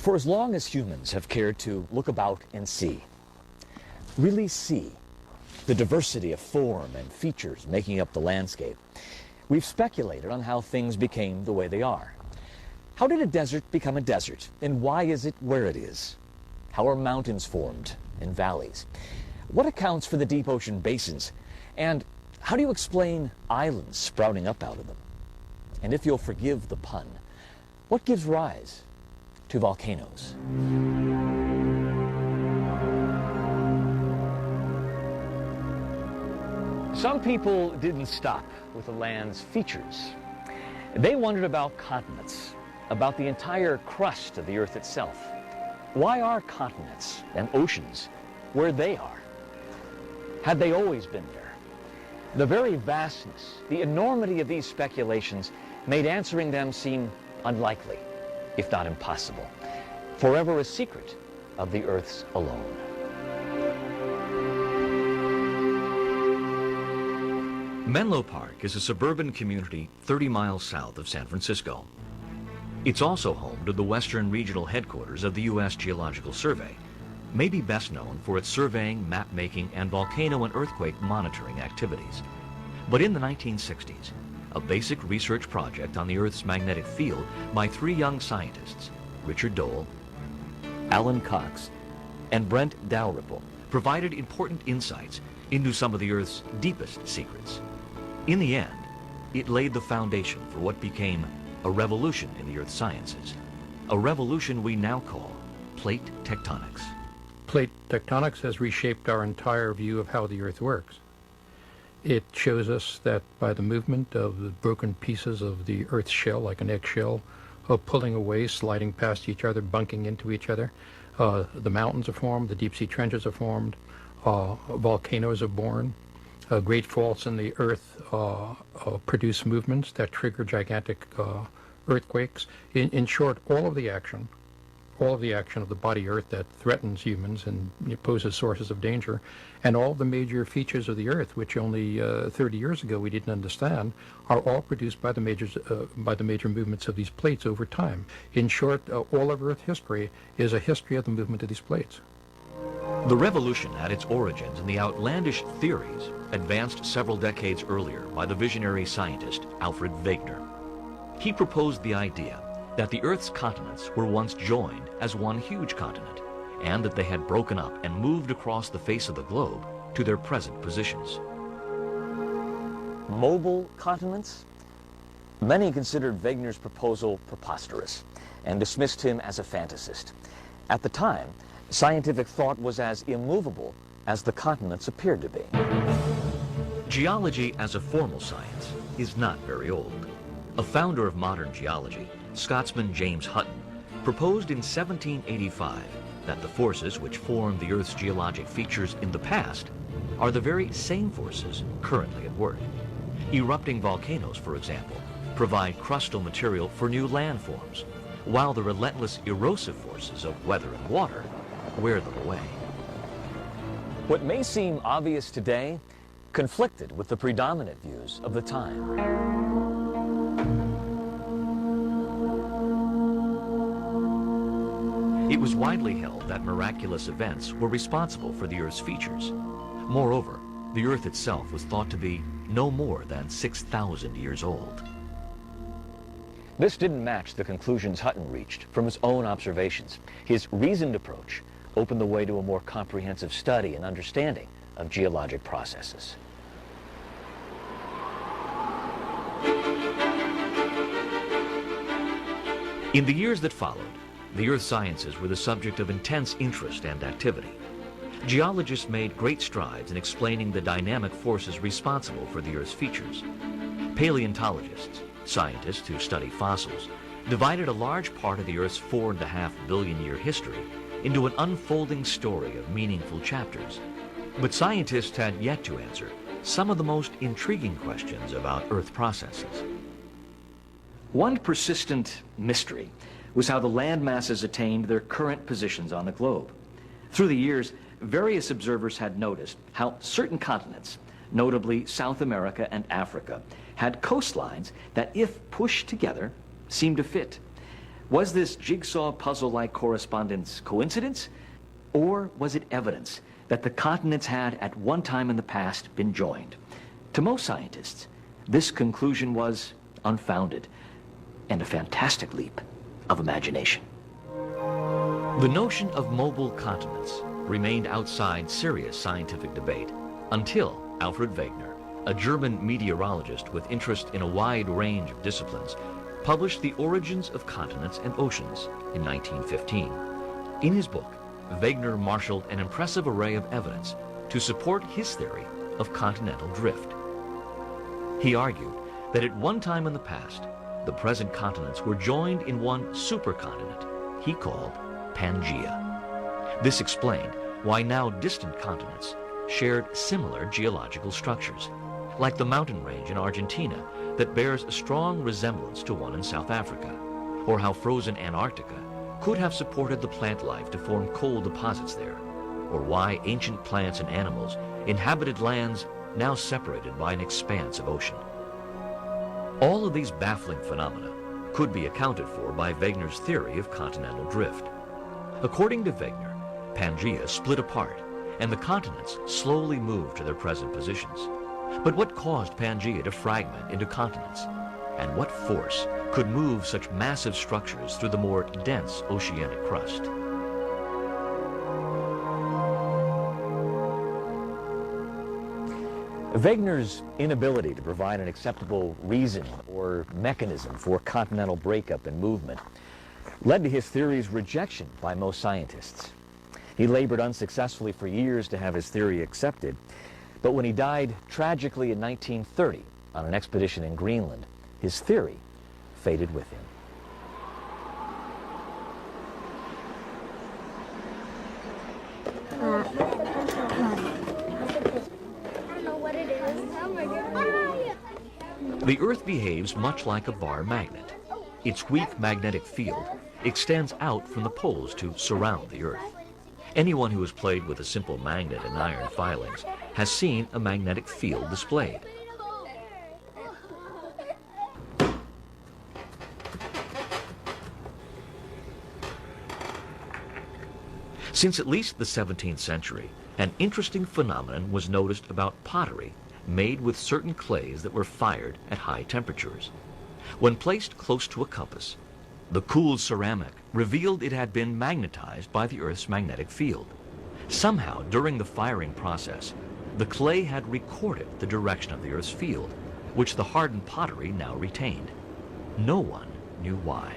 For as long as humans have cared to look about and see, really see the diversity of form and features making up the landscape, we've speculated on how things became the way they are. How did a desert become a desert, and why is it where it is? How are mountains formed and valleys? What accounts for the deep ocean basins? And how do you explain islands sprouting up out of them? And if you'll forgive the pun, what gives rise to volcanoes? Some people didn't stop with the land's features. They wondered about continents, about the entire crust of the Earth itself. Why are continents and oceans where they are? Had they always been there? The very vastness, the enormity of these speculations made answering them seem unlikely, if not impossible. Forever a secret of the Earth's alone. Menlo Park is a suburban community 30 miles south of San Francisco. It's also home to the Western Regional Headquarters of the U.S. Geological Survey, maybe best known for its surveying, map-making, and volcano and earthquake monitoring activities. But in the 1960s, a basic research project on the Earth's magnetic field by three young scientists, Richard Dole, Alan Cox, and Brent Dalrymple, provided important insights into some of the Earth's deepest secrets. In the end, it laid the foundation for what became a revolution in the Earth sciences, a revolution we now call plate tectonics. Plate tectonics has reshaped our entire view of how the Earth works. It shows us that by the movement of the broken pieces of the Earth's shell, like an eggshell, pulling away, sliding past each other, bunking into each other, the mountains are formed, the deep-sea trenches are formed, volcanoes are born, great faults in the Earth produce movements that trigger gigantic earthquakes. In short, all of the action of the body Earth that threatens humans and poses sources of danger, and all the major features of the Earth, which only 30 years ago we didn't understand, are all produced by the major movements of these plates over time. In short, all of Earth history is a history of the movement of these plates. The revolution had its origins in the outlandish theories advanced several decades earlier by the visionary scientist Alfred Wegener. He proposed the idea that the Earth's continents were once joined as one huge continent, and that they had broken up and moved across the face of the globe to their present positions. Mobile continents? Many considered Wegener's proposal preposterous and dismissed him as a fantasist. At the time, scientific thought was as immovable as the continents appeared to be. Geology as a formal science is not very old. A founder of modern geology, Scotsman James Hutton, proposed in 1785 that the forces which form the Earth's geologic features in the past are the very same forces currently at work. Erupting volcanoes, for example, provide crustal material for new landforms, while the relentless erosive forces of weather and water wear them away. What may seem obvious today conflicted with the predominant views of the time. It was widely held that miraculous events were responsible for the Earth's features. Moreover, the Earth itself was thought to be no more than 6,000 years old. This didn't match the conclusions Hutton reached from his own observations. His reasoned approach opened the way to a more comprehensive study and understanding of geologic processes. In the years that followed, the earth sciences were the subject of intense interest and activity. Geologists made great strides in explaining the dynamic forces responsible for the Earth's features. Paleontologists, scientists who study fossils, divided a large part of the Earth's 4.5 billion year history into an unfolding story of meaningful chapters. But scientists had yet to answer some of the most intriguing questions about Earth processes. One persistent mystery was how the land masses attained their current positions on the globe. Through the years, various observers had noticed how certain continents, notably South America and Africa, had coastlines that, if pushed together, seemed to fit. Was this jigsaw puzzle-like correspondence coincidence, or was it evidence that the continents had at one time in the past been joined? To most scientists, this conclusion was unfounded and a fantastic leap of imagination. The notion of mobile continents remained outside serious scientific debate until Alfred Wegener, a German meteorologist with interest in a wide range of disciplines, published The Origins of Continents and Oceans in 1915. In his book, Wegener marshaled an impressive array of evidence to support his theory of continental drift. He argued that at one time in the past, the present continents were joined in one supercontinent he called Pangaea. This explained why now distant continents shared similar geological structures, like the mountain range in Argentina that bears a strong resemblance to one in South Africa, or how frozen Antarctica could have supported the plant life to form coal deposits there, or why ancient plants and animals inhabited lands now separated by an expanse of ocean. All of these baffling phenomena could be accounted for by Wegener's theory of continental drift. According to Wegener, Pangaea split apart and the continents slowly moved to their present positions. But what caused Pangaea to fragment into continents? And what force could move such massive structures through the more dense oceanic crust? Wegener's inability to provide an acceptable reason or mechanism for continental breakup and movement led to his theory's rejection by most scientists. He labored unsuccessfully for years to have his theory accepted, but when he died tragically in 1930 on an expedition in Greenland, his theory faded with him. The Earth behaves much like a bar magnet. Its weak magnetic field extends out from the poles to surround the Earth. Anyone who has played with a simple magnet and iron filings has seen a magnetic field displayed. Since at least the 17th century, an interesting phenomenon was noticed about pottery made with certain clays that were fired at high temperatures. When placed close to a compass, the cooled ceramic revealed it had been magnetized by the Earth's magnetic field. Somehow, during the firing process, the clay had recorded the direction of the Earth's field, which the hardened pottery now retained. No one knew why.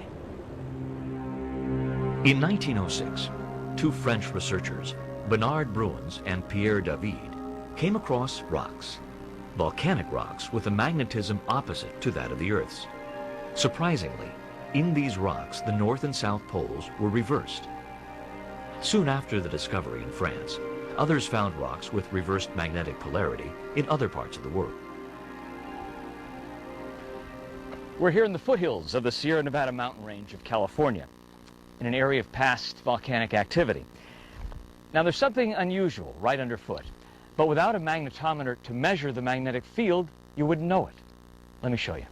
In 1906, two French researchers, Bernard Bruins and Pierre David, came across rocks, volcanic rocks with a magnetism opposite to that of the Earth's. Surprisingly, in these rocks, the north and south poles were reversed. Soon after the discovery in France, others found rocks with reversed magnetic polarity in other parts of the world. We're here in the foothills of the Sierra Nevada mountain range of California, in an area of past volcanic activity. Now, there's something unusual right underfoot, but without a magnetometer to measure the magnetic field, you wouldn't know it. Let me show you.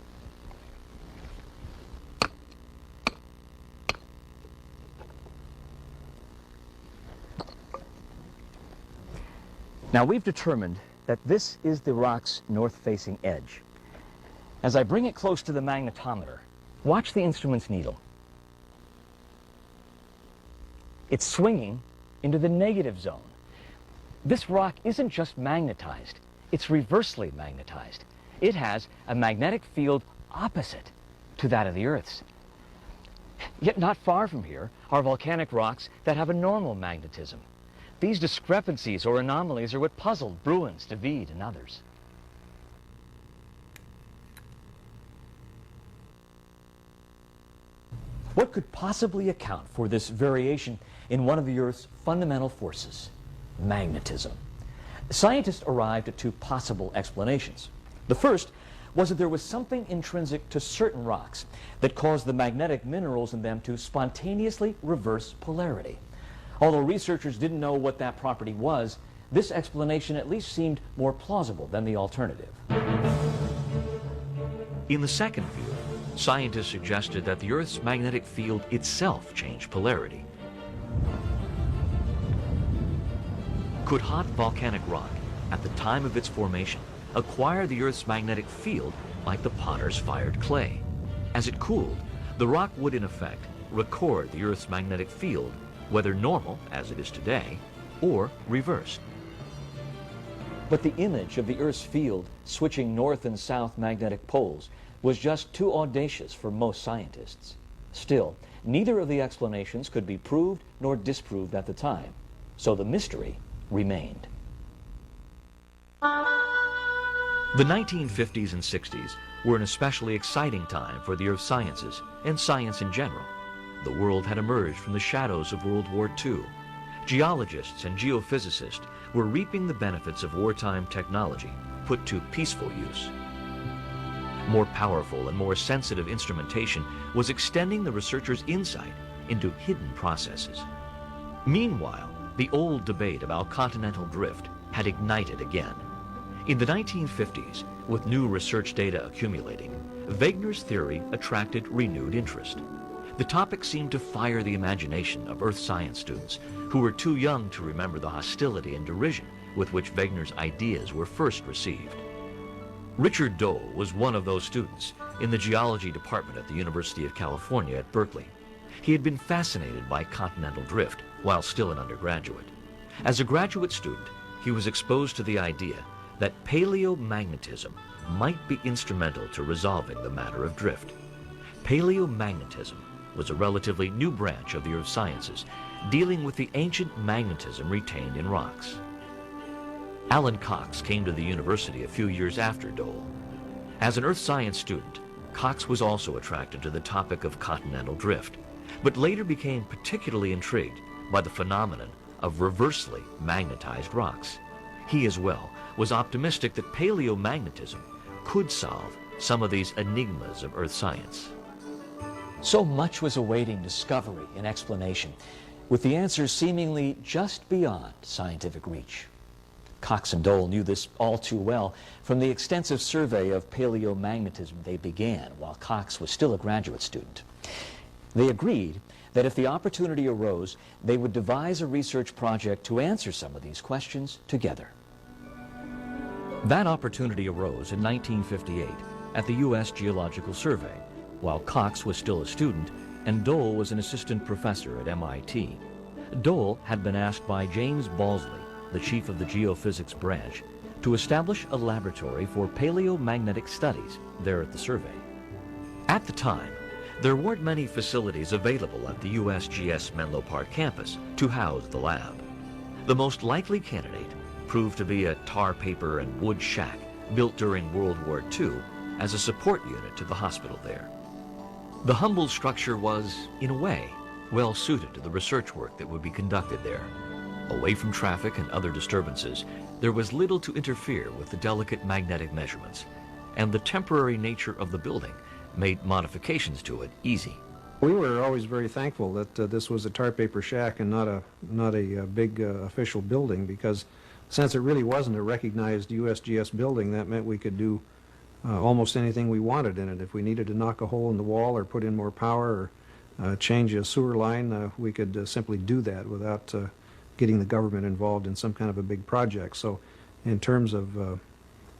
Now, we've determined that this is the rock's north-facing edge. As I bring it close to the magnetometer, watch the instrument's needle. It's swinging into the negative zone. This rock isn't just magnetized, it's reversely magnetized. It has a magnetic field opposite to that of the Earth's. Yet not far from here are volcanic rocks that have a normal magnetism. These discrepancies or anomalies are what puzzled Bruins, David, and others. What could possibly account for this variation in one of the Earth's fundamental forces, magnetism? Scientists arrived at two possible explanations. The first was that there was something intrinsic to certain rocks that caused the magnetic minerals in them to spontaneously reverse polarity. Although researchers didn't know what that property was, this explanation at least seemed more plausible than the alternative. In the second view, scientists suggested that the Earth's magnetic field itself changed polarity. Could hot volcanic rock, at the time of its formation, acquire the Earth's magnetic field like the potter's fired clay? As it cooled, the rock would in effect record the Earth's magnetic field, whether normal, as it is today, or reversed. But the image of the Earth's field switching north and south magnetic poles was just too audacious for most scientists. Still, neither of the explanations could be proved nor disproved at the time, so the mystery remained. The 1950s and 60s were an especially exciting time for the earth sciences and science in general. The world had emerged from the shadows of World War II. Geologists and geophysicists were reaping the benefits of wartime technology put to peaceful use. More powerful and more sensitive instrumentation was extending the researchers' insight into hidden processes. Meanwhile, the old debate about continental drift had ignited again. In the 1950s, with new research data accumulating, Wegener's theory attracted renewed interest. The topic seemed to fire the imagination of earth science students who were too young to remember the hostility and derision with which Wegener's ideas were first received. Richard Dole was one of those students in the geology department at the University of California at Berkeley. He had been fascinated by continental drift while still an undergraduate. As a graduate student, he was exposed to the idea that paleomagnetism might be instrumental to resolving the matter of drift. Paleomagnetism was a relatively new branch of the earth sciences, dealing with the ancient magnetism retained in rocks. Alan Cox came to the university a few years after Dole. As an earth science student, Cox was also attracted to the topic of continental drift, but later became particularly intrigued by the phenomenon of reversely magnetized rocks. He as well was optimistic that paleomagnetism could solve some of these enigmas of earth science. So much was awaiting discovery and explanation, with the answers seemingly just beyond scientific reach. Cox and Dole knew this all too well from the extensive survey of paleomagnetism they began while Cox was still a graduate student. They agreed that if the opportunity arose, they would devise a research project to answer some of these questions together. That opportunity arose in 1958 at the U.S. Geological Survey, while Cox was still a student and Dole was an assistant professor at MIT. Dole had been asked by James Balsley, the chief of the geophysics branch, to establish a laboratory for paleomagnetic studies there at the survey. At the time, there weren't many facilities available at the USGS Menlo Park campus to house the lab. The most likely candidate proved to be a tar paper and wood shack built during World War II as a support unit to the hospital there. The humble structure was, in a way, well suited to the research work that would be conducted there. Away from traffic and other disturbances, there was little to interfere with the delicate magnetic measurements, and the temporary nature of the building made modifications to it easy. We were always very thankful that this was a tar paper shack and not a big official building, because since it really wasn't a recognized USGS building, that meant we could do almost anything we wanted in it. If we needed to knock a hole in the wall or put in more power or change a sewer line, we could simply do that without getting the government involved in some kind of a big project. So in terms of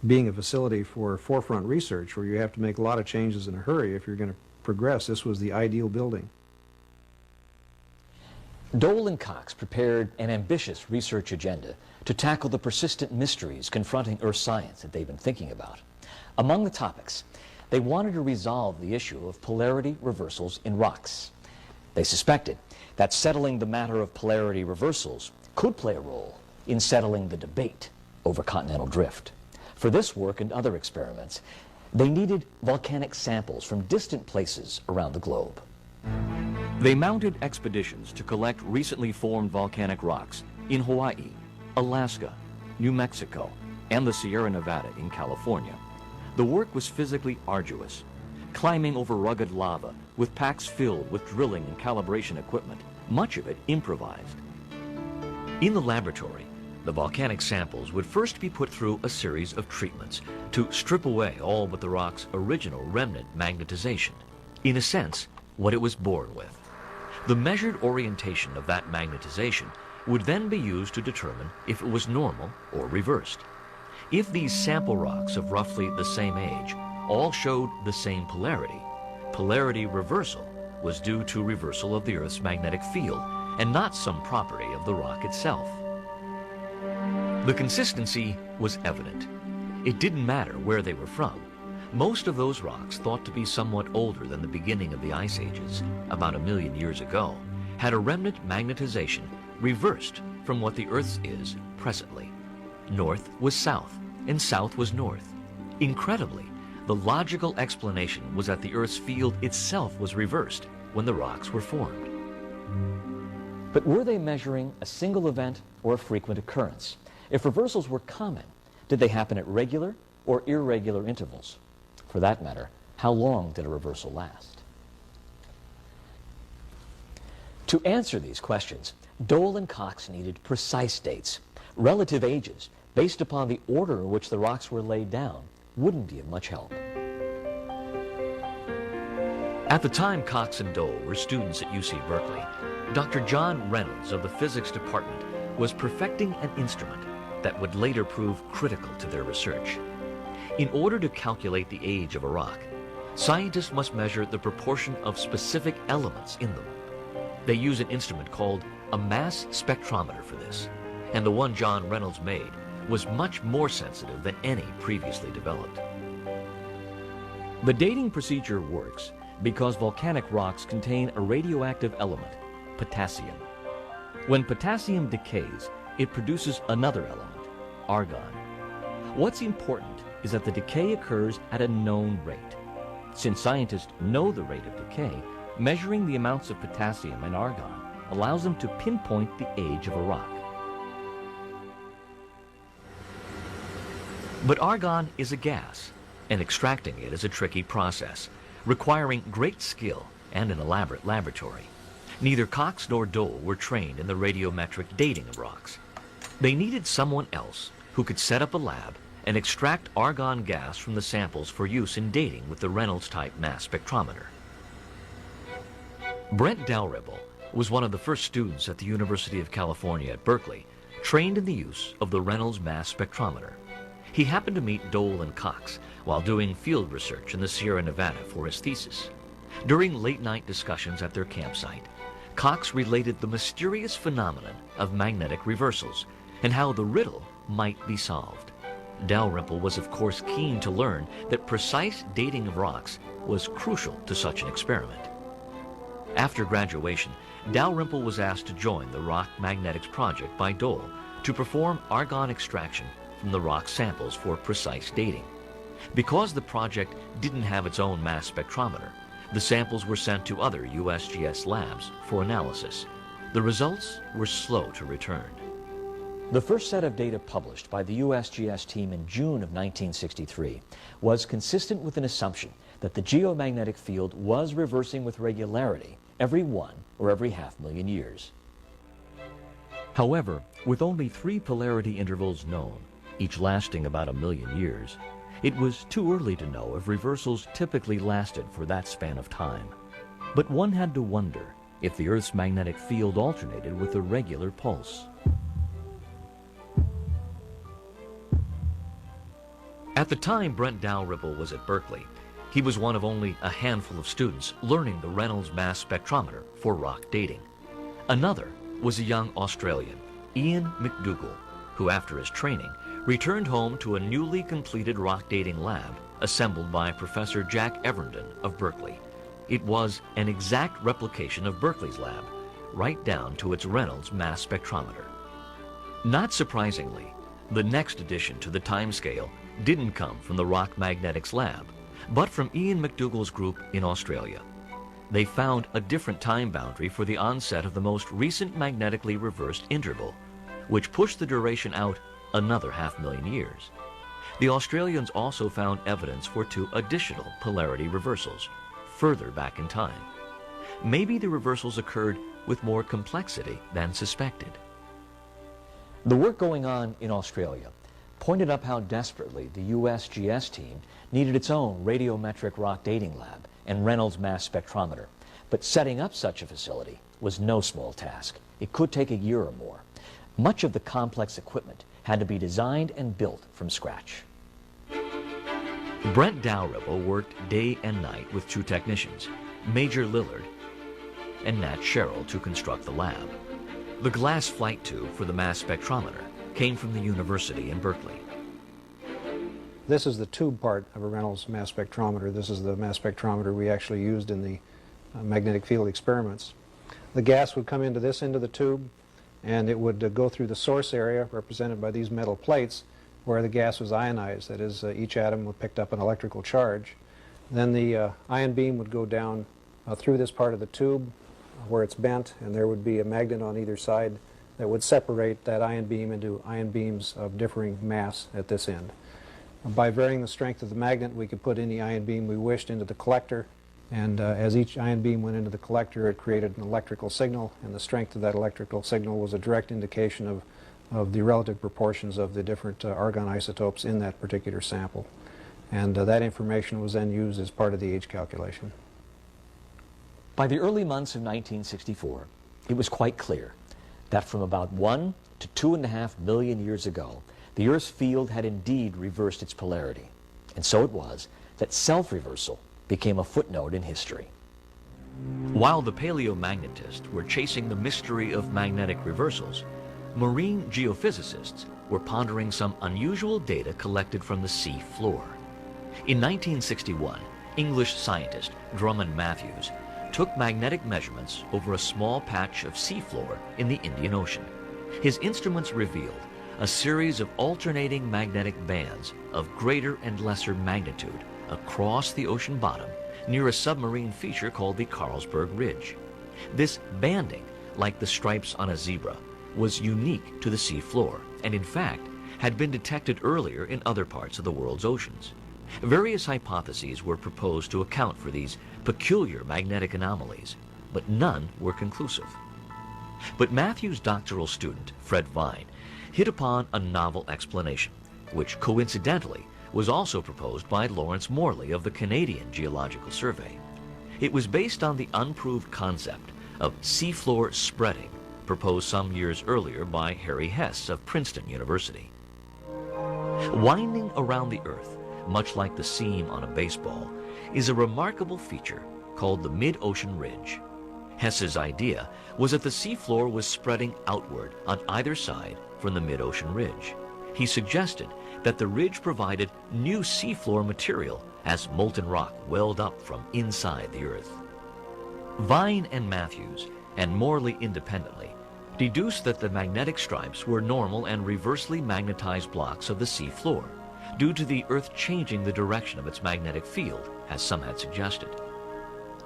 being a facility for forefront research where you have to make a lot of changes in a hurry if you're going to progress, this was the ideal building. Dole and Cox prepared an ambitious research agenda to tackle the persistent mysteries confronting earth science that they've been thinking about. Among the topics, they wanted to resolve the issue of polarity reversals in rocks. They suspected that settling the matter of polarity reversals could play a role in settling the debate over continental drift. For this work and other experiments, they needed volcanic samples from distant places around the globe. They mounted expeditions to collect recently formed volcanic rocks in Hawaii, Alaska, New Mexico, and the Sierra Nevada in California. The work was physically arduous, climbing over rugged lava with packs filled with drilling and calibration equipment, much of it improvised. In the laboratory, the volcanic samples would first be put through a series of treatments to strip away all but the rock's original remnant magnetization, in a sense, what it was born with. The measured orientation of that magnetization would then be used to determine if it was normal or reversed. If these sample rocks of roughly the same age all showed the same polarity, polarity reversal was due to reversal of the Earth's magnetic field and not some property of the rock itself. The consistency was evident. It didn't matter where they were from. Most of those rocks, thought to be somewhat older than the beginning of the ice ages, about 1 million years ago, had a remnant magnetization reversed from what the Earth's is presently. North was south, and south was north. Incredibly, the logical explanation was that the Earth's field itself was reversed when the rocks were formed. But were they measuring a single event or a frequent occurrence? If reversals were common, did they happen at regular or irregular intervals? For that matter, how long did a reversal last? To answer these questions, Dole and Cox needed precise dates. Relative ages, based upon the order in which the rocks were laid down, wouldn't be of much help. At the time Cox and Dole were students at UC Berkeley, Dr. John Reynolds of the physics department was perfecting an instrument that would later prove critical to their research. In order to calculate the age of a rock, scientists must measure the proportion of specific elements in them. They use an instrument called a mass spectrometer for this, and the one John Reynolds made was much more sensitive than any previously developed. The dating procedure works because volcanic rocks contain a radioactive element, potassium. When potassium decays, it produces another element, argon. What's important is that the decay occurs at a known rate. Since scientists know the rate of decay, measuring the amounts of potassium and argon allows them to pinpoint the age of a rock. But argon is a gas, and extracting it is a tricky process, requiring great skill and an elaborate laboratory. Neither Cox nor Dole were trained in the radiometric dating of rocks. They needed someone else who could set up a lab and extract argon gas from the samples for use in dating with the Reynolds-type mass spectrometer. Brent Dalrymple was one of the first students at the University of California at Berkeley, trained in the use of the Reynolds mass spectrometer. He happened to meet Dole and Cox while doing field research in the Sierra Nevada for his thesis. During late-night discussions at their campsite, Cox related the mysterious phenomenon of magnetic reversals and how the riddle might be solved. Dalrymple was of course keen to learn that precise dating of rocks was crucial to such an experiment. After graduation, Dalrymple was asked to join the Rock Magnetics project by Dole to perform argon extraction from the rock samples for precise dating. Because the project didn't have its own mass spectrometer, the samples were sent to other USGS labs for analysis. The results were slow to return. The first set of data published by the USGS team in June of 1963 was consistent with an assumption that the geomagnetic field was reversing with regularity every 1 or every half-million years. However, with only 3 polarity intervals known, each lasting about 1 million years, it was too early to know if reversals typically lasted for that span of time. But one had to wonder if the Earth's magnetic field alternated with a regular pulse. At the time Brent Dalrymple was at Berkeley, he was one of only a handful of students learning the Reynolds mass spectrometer for rock dating. Another was a young Australian, Ian McDougall, who after his training returned home to a newly completed rock dating lab assembled by Professor Jack Evernden of Berkeley. It was an exact replication of Berkeley's lab, right down to its Reynolds mass spectrometer. Not surprisingly, the next addition to the timescale didn't come from the Rock Magnetics lab, but from Ian McDougall's group in Australia. They found a different time boundary for the onset of the most recent magnetically reversed interval, which pushed the duration out another half-million years. The Australians also found evidence for 2 additional polarity reversals, further back in time. Maybe the reversals occurred with more complexity than suspected. The work going on in Australia pointed up how desperately the USGS team needed its own radiometric rock dating lab and Reynolds mass spectrometer. But setting up such a facility was no small task. It could take a year or more. Much of the complex equipment had to be designed and built from scratch. Brent Dalrymple worked day and night with two technicians, Major Lillard and Nat Sherrill, to construct the lab. The glass flight tube for the mass spectrometer came from the university in Berkeley. This is the tube part of a Reynolds mass spectrometer. This is the mass spectrometer we actually used in the magnetic field experiments. The gas would come into this end of the tube, and it would go through the source area, represented by these metal plates, where the gas was ionized. That is, each atom would pick up an electrical charge. Then the ion beam would go down through this part of the tube where it's bent, and there would be a magnet on either side that would separate that ion beam into ion beams of differing mass at this end. By varying the strength of the magnet, we could put any ion beam we wished into the collector, and as each ion beam went into the collector, it created an electrical signal, and the strength of that electrical signal was a direct indication of the relative proportions of the different argon isotopes in that particular sample. And that information was then used as part of the age calculation. By the early months of 1964, it was quite clear that from about 1 to 2.5 million years ago, the Earth's field had indeed reversed its polarity. And so it was that self-reversal became a footnote in history. While the paleomagnetists were chasing the mystery of magnetic reversals, marine geophysicists were pondering some unusual data collected from the sea floor. In 1961, English scientist Drummond Matthews took magnetic measurements over a small patch of seafloor in the Indian Ocean. His instruments revealed a series of alternating magnetic bands of greater and lesser magnitude across the ocean bottom near a submarine feature called the Carlsberg Ridge. This banding, like the stripes on a zebra, was unique to the seafloor and in fact had been detected earlier in other parts of the world's oceans. Various hypotheses were proposed to account for these peculiar magnetic anomalies, but none were conclusive. But Matthew's doctoral student, Fred Vine, hit upon a novel explanation, which coincidentally was also proposed by Lawrence Morley of the Canadian Geological Survey. It was based on the unproved concept of seafloor spreading, proposed some years earlier by Harry Hess of Princeton University. Winding around the Earth, much like the seam on a baseball, is a remarkable feature called the mid-ocean ridge. Hess's idea was that the seafloor was spreading outward on either side from the mid-ocean ridge. He suggested that the ridge provided new seafloor material as molten rock welled up from inside the Earth. Vine and Matthews, and Morley independently, deduced that the magnetic stripes were normal and reversely magnetized blocks of the seafloor, due to the Earth changing the direction of its magnetic field, as some had suggested.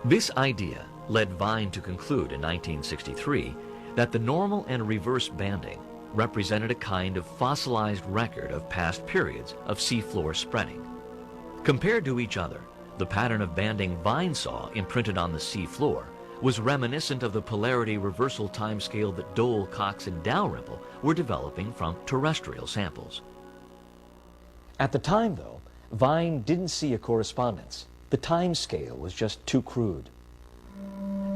This idea led Vine to conclude in 1963 that the normal and reverse banding represented a kind of fossilized record of past periods of seafloor spreading. Compared to each other, the pattern of banding Vine saw imprinted on the seafloor was reminiscent of the polarity reversal timescale that Dole, Cox, and Dalrymple were developing from terrestrial samples. At the time, though, Vine didn't see a correspondence. The time scale was just too crude.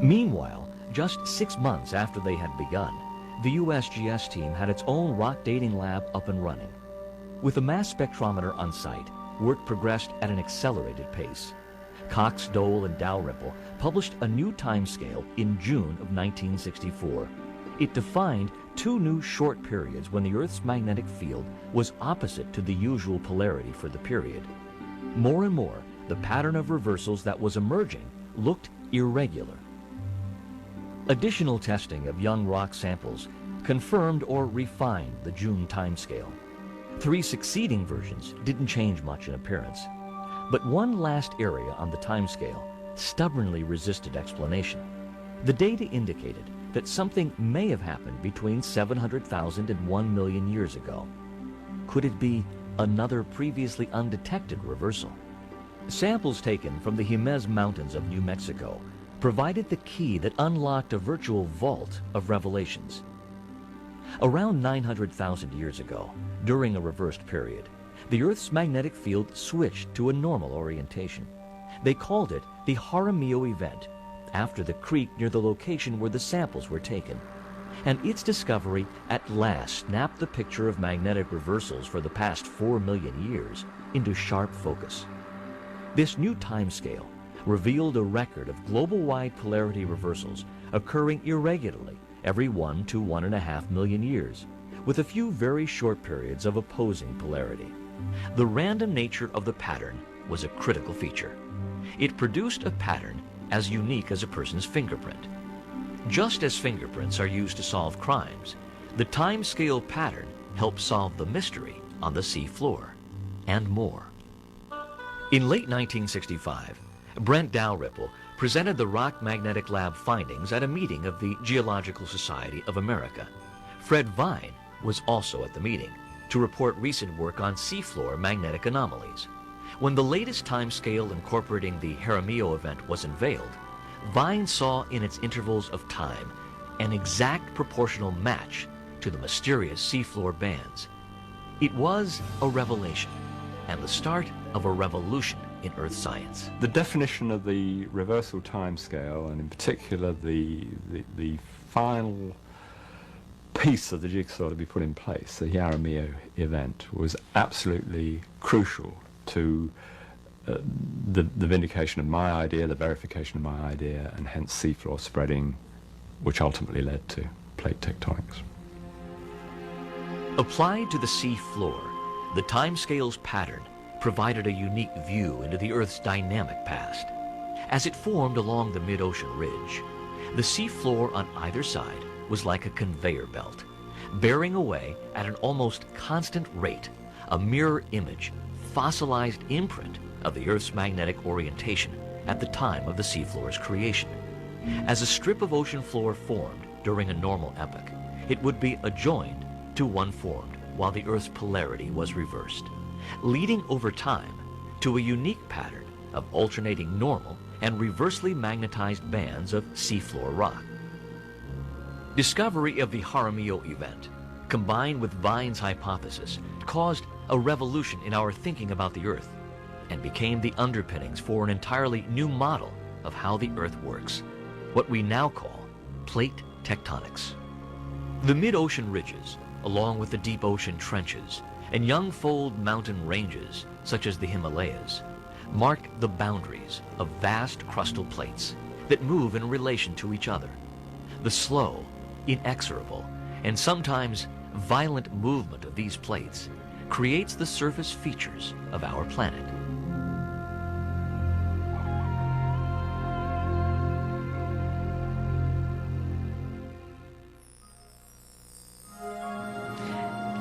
Meanwhile, just 6 months after they had begun, the USGS team had its own rock dating lab up and running. With a mass spectrometer on site, work progressed at an accelerated pace. Cox, Dole, and Dalrymple published a new timescale in June of 1964. It defined 2 new short periods when the Earth's magnetic field was opposite to the usual polarity for the period. More and more, the pattern of reversals that was emerging looked irregular. Additional testing of young rock samples confirmed or refined the June timescale. 3 succeeding versions didn't change much in appearance, but one last area on the timescale stubbornly resisted explanation. The data indicated that something may have happened between 700,000 and 1 million years ago. Could it be another previously undetected reversal? Samples taken from the Jemez Mountains of New Mexico provided the key that unlocked a virtual vault of revelations. Around 900,000 years ago, during a reversed period, the Earth's magnetic field switched to a normal orientation. They called it the Jaramillo event, after the creek near the location where the samples were taken. And its discovery at last snapped the picture of magnetic reversals for the past 4 million years into sharp focus. This new timescale revealed a record of global-wide polarity reversals occurring irregularly every 1 to 1.5 million years, with a few very short periods of opposing polarity. The random nature of the pattern was a critical feature. It produced a pattern as unique as a person's fingerprint. Just as fingerprints are used to solve crimes, the time-scale pattern helps solve the mystery on the sea floor, and more. In late 1965, Brent Dalrymple presented the Rock Magnetic Lab findings at a meeting of the Geological Society of America. Fred Vine was also at the meeting to report recent work on seafloor magnetic anomalies. When the latest timescale incorporating the Jaramillo event was unveiled, Vine saw in its intervals of time an exact proportional match to the mysterious seafloor bands. It was a revelation and the start of a revolution in Earth science. The definition of the reversal timescale, and in particular the final piece of the jigsaw to be put in place, the Jaramillo event, was absolutely crucial to the vindication of my idea, the verification of my idea, and hence seafloor spreading, which ultimately led to plate tectonics. Applied to the sea floor, the timescale's pattern provided a unique view into the Earth's dynamic past. As it formed along the mid-ocean ridge, the sea floor on either side was like a conveyor belt, bearing away at an almost constant rate a mirror image, fossilized imprint of the Earth's magnetic orientation at the time of the seafloor's creation. As a strip of ocean floor formed during a normal epoch, it would be adjoined to one formed while the Earth's polarity was reversed, leading over time to a unique pattern of alternating normal and reversely magnetized bands of seafloor rock. Discovery of the Jaramillo event, combined with Vine's hypothesis, caused a revolution in our thinking about the Earth and became the underpinnings for an entirely new model of how the Earth works, what we now call plate tectonics. The mid-ocean ridges, along with the deep ocean trenches and young fold mountain ranges, such as the Himalayas, mark the boundaries of vast crustal plates that move in relation to each other. The slow, inexorable, and sometimes violent movement of these plates creates the surface features of our planet.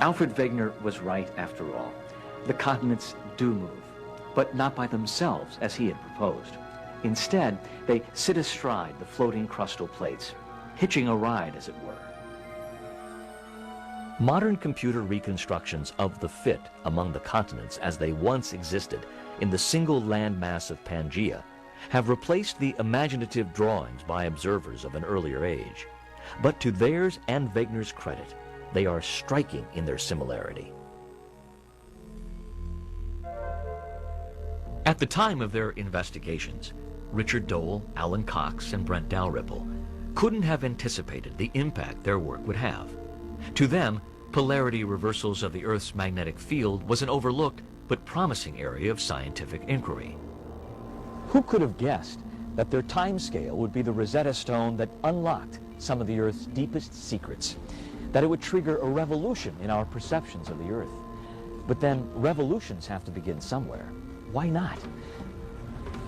Alfred Wegener was right after all. The continents do move, but not by themselves as he had proposed. Instead, they sit astride the floating crustal plates, hitching a ride, as it were. Modern computer reconstructions of the fit among the continents as they once existed in the single landmass of Pangaea have replaced the imaginative drawings by observers of an earlier age. But to theirs and Wegener's credit, they are striking in their similarity. At the time of their investigations, Richard Dole, Alan Cox, and Brent Dalrymple couldn't have anticipated the impact their work would have. To them, polarity reversals of the Earth's magnetic field was an overlooked but promising area of scientific inquiry. Who could have guessed that their timescale would be the Rosetta Stone that unlocked some of the Earth's deepest secrets? That it would trigger a revolution in our perceptions of the Earth. But then revolutions have to begin somewhere. Why not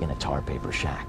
in a tar paper shack?